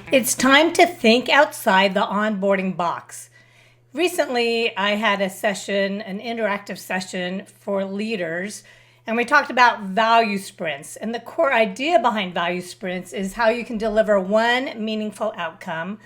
It's time to think outside the onboarding box. Recently, I had a session, an interactive session for leaders, and we talked about value sprints. And the core idea behind value sprints is how you can deliver one meaningful outcome,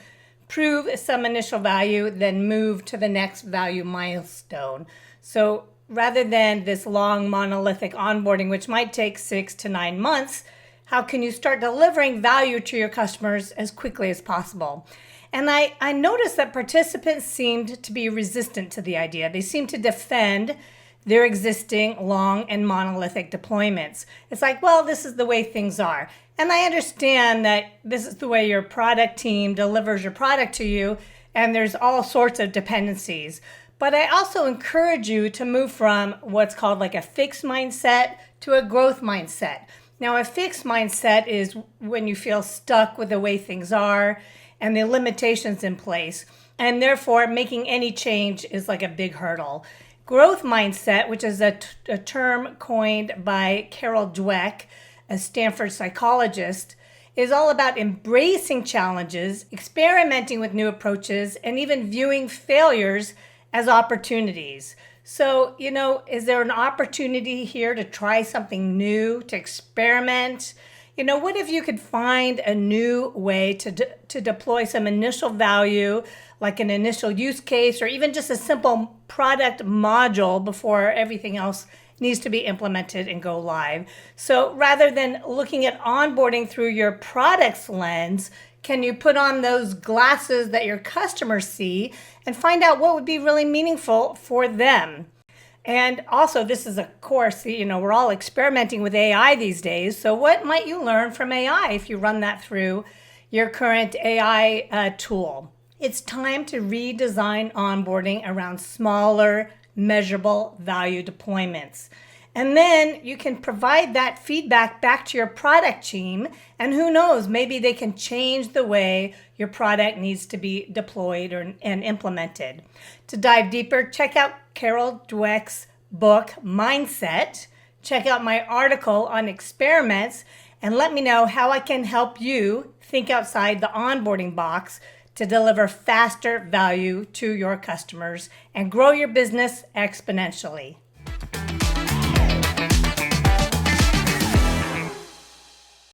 prove some initial value, then move to the next value milestone. So rather than this long monolithic onboarding, which might take 6 to 9 months, how can you start delivering value to your customers as quickly as possible? And I noticed that participants seemed to be resistant to the idea. They seemed to defend their existing long and monolithic deployments. It's like, well, this is the way things are. And I understand that this is the way your product team delivers your product to you, and there's all sorts of dependencies. But I also encourage you to move from what's called like a fixed mindset to a growth mindset. Now, a fixed mindset is when you feel stuck with the way things are and the limitations in place, and therefore making any change is like a big hurdle. Growth mindset, which is a term coined by Dweck, a Stanford psychologist, is all about embracing challenges, experimenting with new approaches, and even viewing failures as opportunities. So, is there an opportunity here to try something new, to experiment? What if you could find a new way to deploy some initial value, like an initial use case, or even just a simple product module before everything else needs to be implemented and go live? So rather than looking at onboarding through your product's lens, can you put on those glasses that your customers see and find out what would be really meaningful for them? And also, this is a course, we're all experimenting with AI these days. So what might you learn from AI if you run that through your current AI tool? It's time to redesign onboarding around smaller, measurable value deployments. And then you can provide that feedback back to your product team. And who knows, maybe they can change the way your product needs to be deployed and implemented. To dive deeper, check out Carol Dweck's book, Mindset. Check out my article on experiments and let me know how I can help you think outside the onboarding box to deliver faster value to your customers and grow your business exponentially.